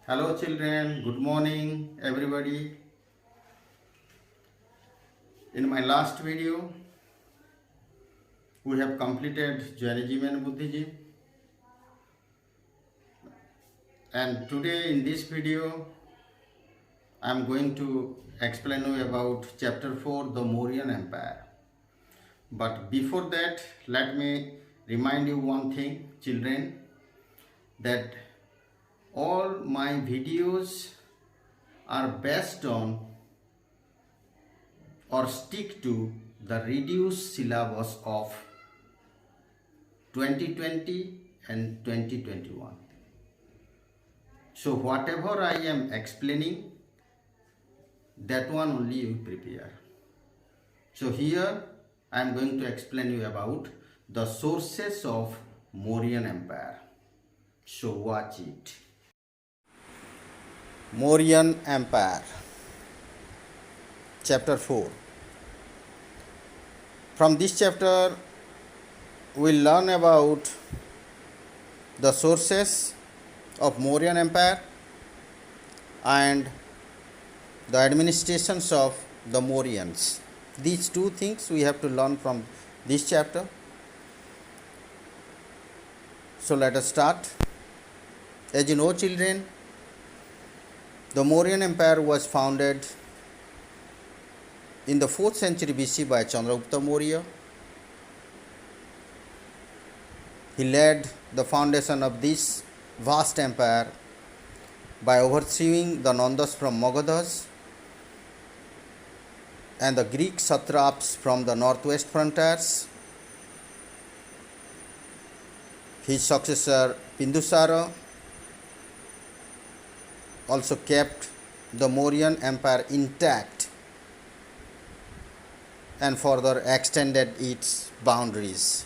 Hello children, good morning everybody. In my last video, we have completed Jainism and Buddhism, and today in this video, I am going to explain you about chapter 4, the Mauryan Empire. But before that, let me remind you one thing, children, that all my videos are based on or stick to the reduced syllabus of 2020 and 2021. So whatever I am explaining, that one only you prepare. So here I am going to explain you about the sources of Mauryan Empire. So watch it. Mauryan Empire, chapter 4. From this chapter we'll learn about the sources of Mauryan Empire and the administrations of the Mauryans. These two things we have to learn from this chapter. So let us start. As you know, children, the Mauryan Empire was founded in the 4th century BC by Chandragupta Maurya. He laid the foundation of this vast empire by overthrowing the Nandas from Magadhas and the Greek satraps from the northwest frontiers. His successor Bindusara also kept the Mauryan Empire intact and further extended its boundaries.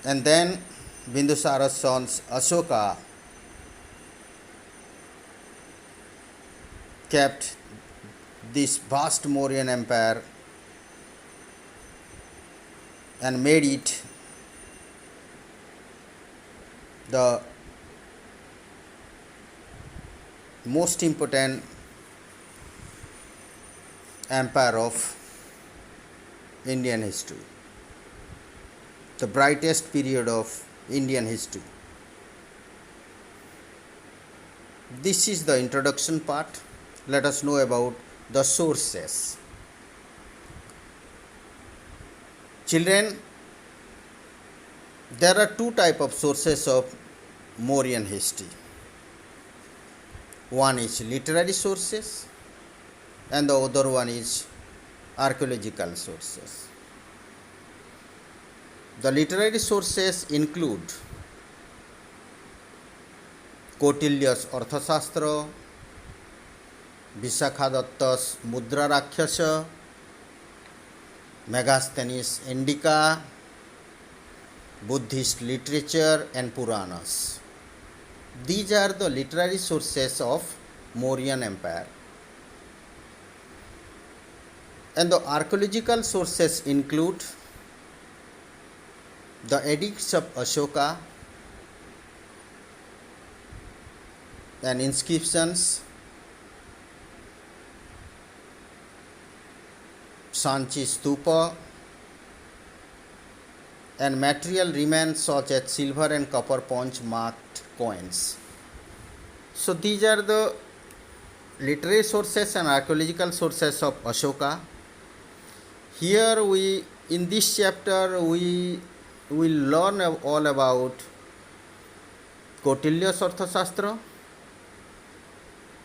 And then Bindusara's sons Ashoka kept this vast Mauryan Empire and made it the most important empire of Indian history, the brightest period of Indian history. This is the introduction part. Let us know about the sources. Children, there are two types of sources of Mauryan history. One is literary sources and the other one is archaeological sources. The literary sources include Kautilya's Arthashastra, Vishakhadatta's Mudra Rakshasa, Megasthenes' Indica, Buddhist literature and Puranas. These are the literary sources of Mauryan Empire. And the archaeological sources include the edicts of Ashoka and inscriptions, Sanchi Stupa, and material remains such as silver and copper punch marked coins. So these are the literary sources and archaeological sources of Ashoka. Here in this chapter we will learn all about Kautilya's Arthashastra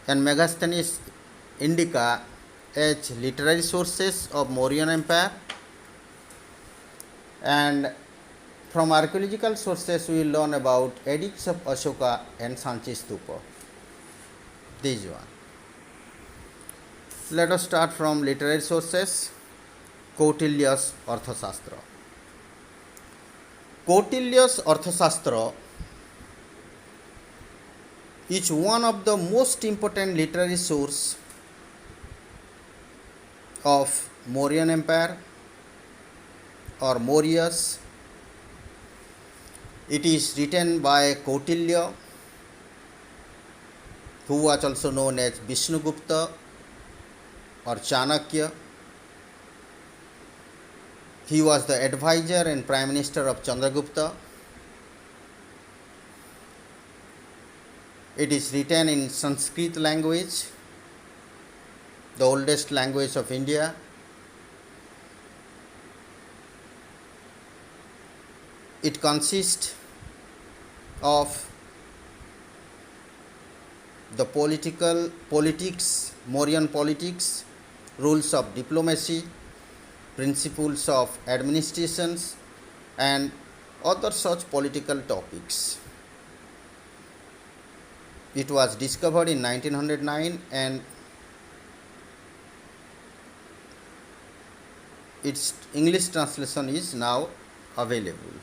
and Megasthenes' Indica as literary sources of Mauryan Empire, and from archaeological sources we will learn about edicts of Ashoka and Sanchi Stupa. This one. Let us start from literary sources. Kautilya's Arthashastra. Kautilya's Arthashastra is one of the most important literary source of Mauryan Empire or Mauryas. It is written by Kautilya, who was also known as Vishnugupta or Chanakya. He was the advisor and prime minister of Chandragupta. It is written in Sanskrit language, the oldest language of India. It consists of the politics, Mauryan politics, rules of diplomacy, principles of administrations, and other such political topics. It was discovered in 1909 and its English translation is now available.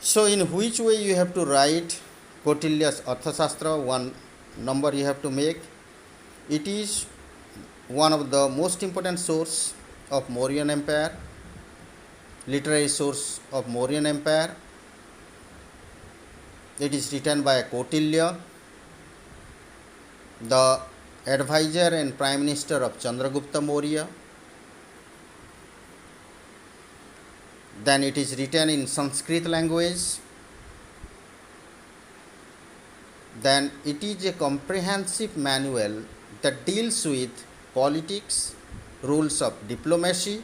So, in which way you have to write Kautilya's Arthashastra? One number you have to make. It is one of the most important source of Mauryan Empire, literary source of Mauryan Empire. It is written by Kautilya, the advisor and prime minister of Chandragupta Maurya. Then it is written in Sanskrit language. Then it is a comprehensive manual that deals with politics, rules of diplomacy,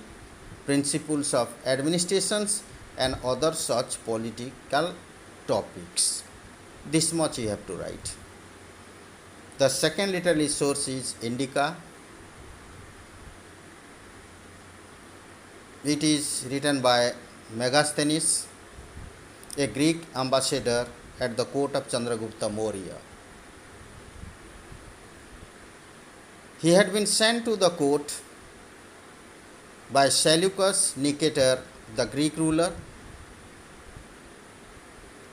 principles of administrations, and other such political topics. This much you have to write. The second literary source is Indica. It is written by Megasthenes, a Greek ambassador at the court of Chandragupta Maurya. He had been sent to the court by Seleucus Nicator, the Greek ruler.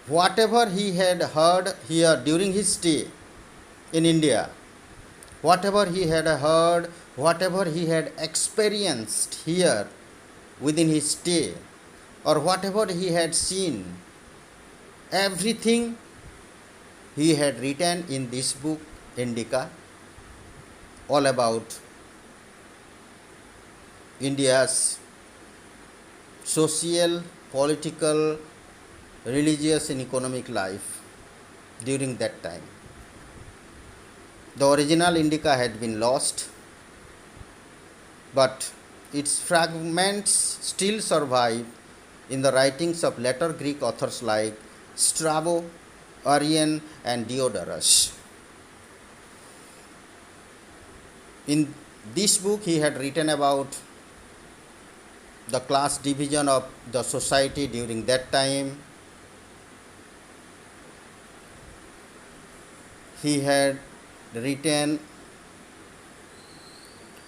Whatever he had heard here during his stay in India, whatever he had heard, whatever he had experienced here within his stay, or whatever he had seen, everything he had written in this book, Indica, all about India's social, political, religious and economic life during that time. The original Indica had been lost, but its fragments still survive in the writings of later Greek authors like Strabo, Arrian, and Diodorus. In this book, he had written about the class division of the society during that time. He had written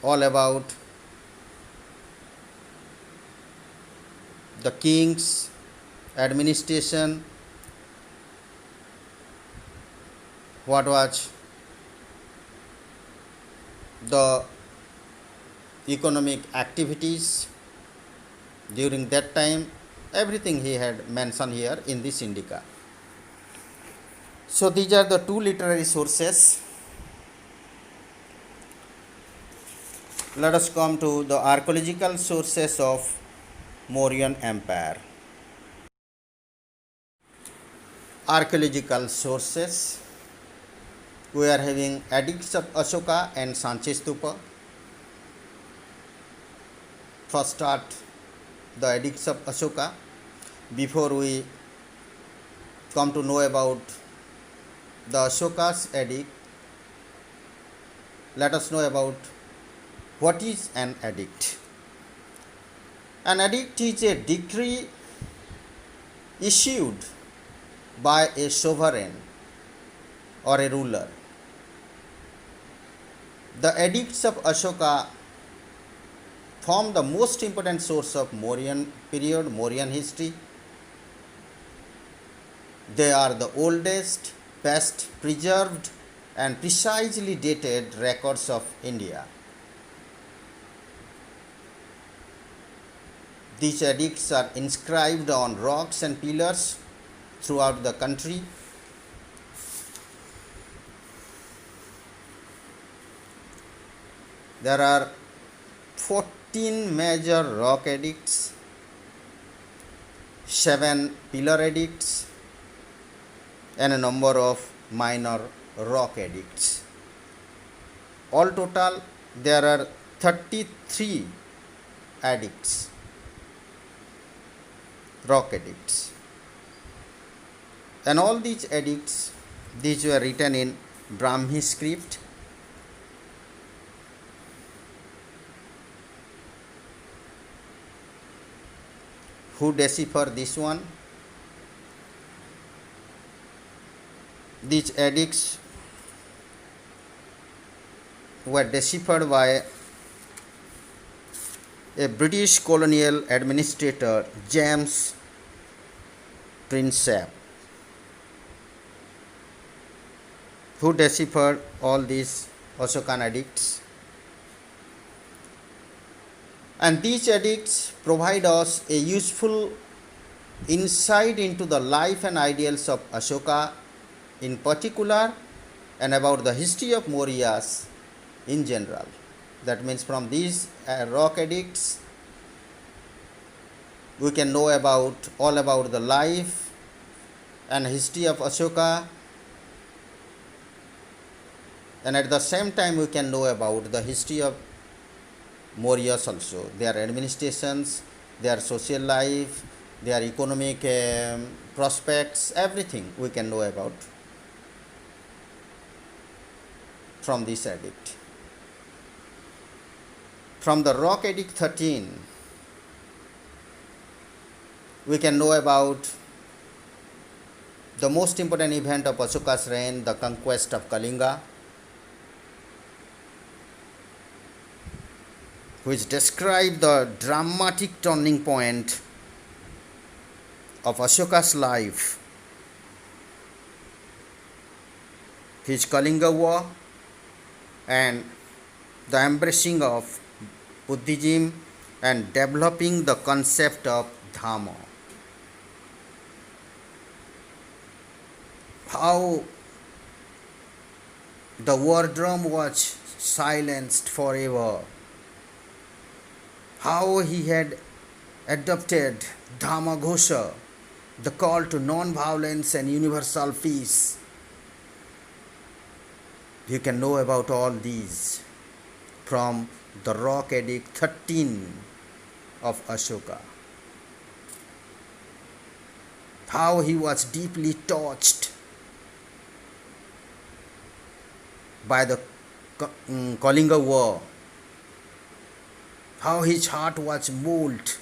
all about the king's administration, what was the economic activities during that time. Everything he had mentioned here in this Indica. So these are the two literary sources. Let us come to the archaeological sources of Mauryan Empire. Archaeological sources. We are having edicts of Ashoka and Sanchi Stupa. First start the edicts of Ashoka. Before we come to know about the Ashoka's edict, let us know about what is an edict. An edict is a decree issued by a sovereign or a ruler. The edicts of Ashoka form the most important source of Mauryan period, Mauryan history. They are the oldest, best preserved and precisely dated records of India. These edicts are inscribed on rocks and pillars throughout the country. There are 14 major rock edicts, 7 pillar edicts, and a number of minor rock edicts. All total, there are 33 edicts, rock edicts. And all these edicts, these were written in Brahmi script. Who deciphered this one? These edicts were deciphered by a British colonial administrator, James Prinsep, who deciphered all these Ashokan edicts. And these edicts provide us a useful insight into the life and ideals of Ashoka in particular, and about the history of Mauryas in general. That means from these rock edicts, we can know all about the life and history of Ashoka, and at the same time we can know about the history of Mauryas also, their administrations, their social life, their economic prospects, everything we can know about from this edict. From the Rock Edict 13, we can know about the most important event of Ashoka's reign, the conquest of Kalinga, which describe the dramatic turning point of Ashoka's life, his Kalinga war, and the embracing of Buddhism and developing the concept of Dhamma. How the war drum was silenced forever. How he had adopted Dhamma Ghosha, the call to non-violence and universal peace. You can know about all these from the Rock Edict 13 of Ashoka. How he was deeply touched by the Kalinga war. How his heart was moved,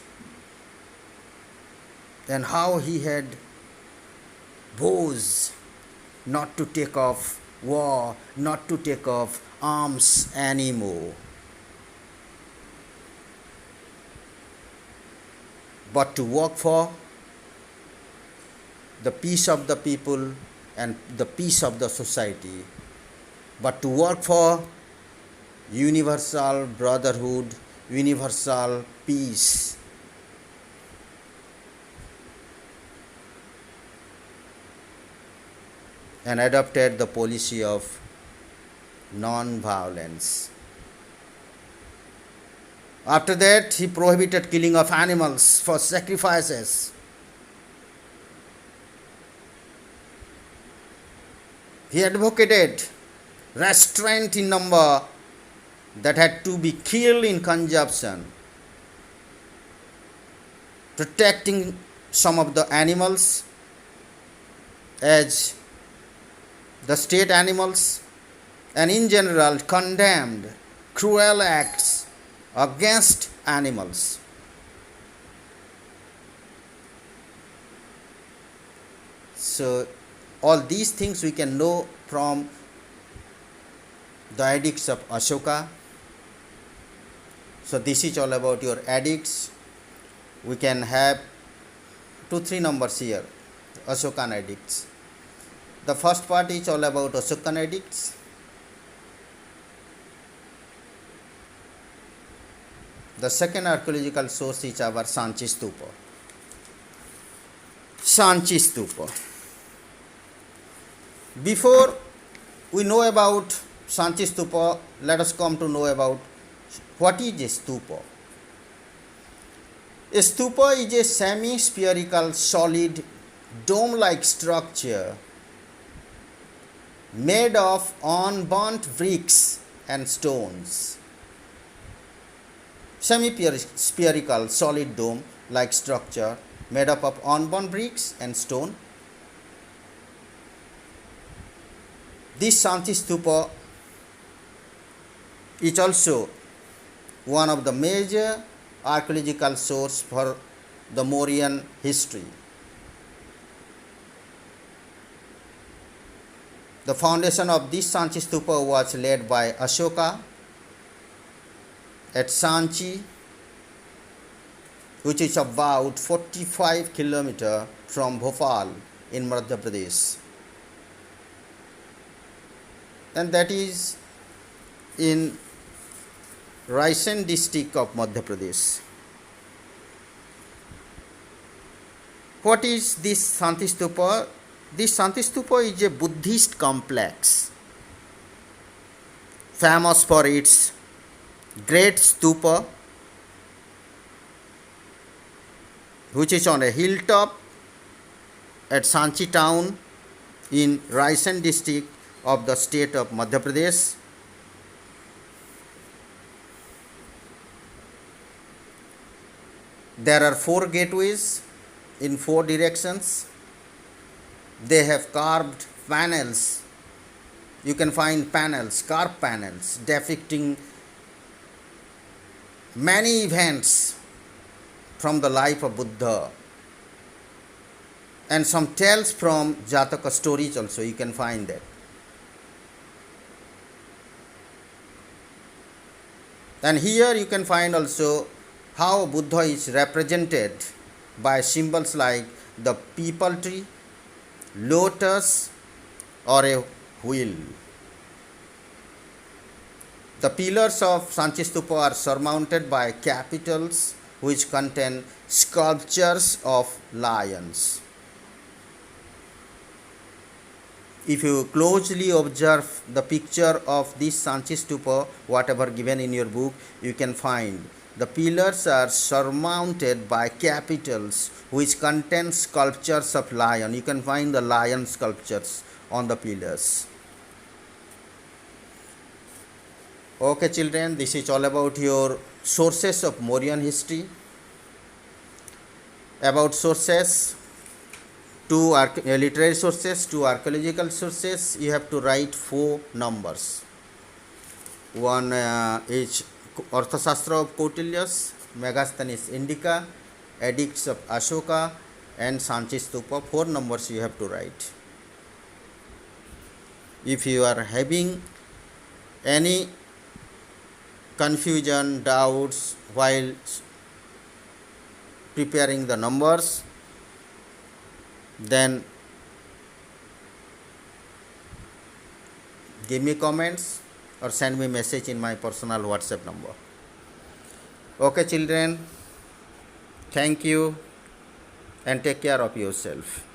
and how he had vows not to take off war, not to take off arms anymore, but to work for the peace of the people and the peace of the society, but to work for universal brotherhood, universal peace. And adopted the policy of non-violence. After that, he prohibited killing of animals for sacrifices. He advocated restraint in number that had to be killed in consumption, protecting some of the animals as the state animals, and in general condemned cruel acts against animals. So all these things we can know from the edicts of Ashoka. So this is all about your edicts. We can have 2-3 numbers here, Ashokan edicts. The first part is all about Ashokan edicts. The second archaeological source is our Sanchi Stupa. Sanchi Stupa. Before we know about Sanchi Stupa, let us come to know about what is a stupa. A stupa is a semi-spherical, solid, dome-like structure made of unburnt bricks and stones. Semi-spherical, solid dome-like structure made up of unburnt bricks and stone. This Sanchi Stupa is also one of the major archaeological source for the Mauryan history. The foundation of this Sanchi Stupa was laid by Ashoka at Sanchi, which is about 45 km from Bhopal in Madhya Pradesh, and that is in Raisen district of Madhya Pradesh. What is this Sanchi Stupa? This Sanchi Stupa is a Buddhist complex famous for its great stupa, which is on a hilltop at Sanchi town in Raisen district of the state of Madhya Pradesh. There are 4 gateways in 4 directions. They have carved panels. You can find panels, carved panels depicting many events from the life of Buddha, and some tales from Jataka stories also you can find that. And here you can find also how Buddha is represented by symbols like the peepal tree, lotus, or a wheel. The pillars of Sanchi Stupa are surmounted by capitals which contain sculptures of lions. If you closely observe the picture of this Sanchi Stupa, whatever given in your book, you can find the pillars are surmounted by capitals which contain sculptures of lion. You can find the lion sculptures on the pillars. Okay children, this is all about your sources of Mauryan history. About sources, 2 literary sources, 2 archaeological sources, you have to write 4 numbers. One is Arthashastra of Kautilya, Megasthenes Indica, Edicts of Ashoka, and Sanchi Stupa. 4 numbers you have to write. If you are having any confusion, doubts while preparing the numbers, then give me comments or send me message in my personal WhatsApp number. Okay children, thank you and take care of yourself.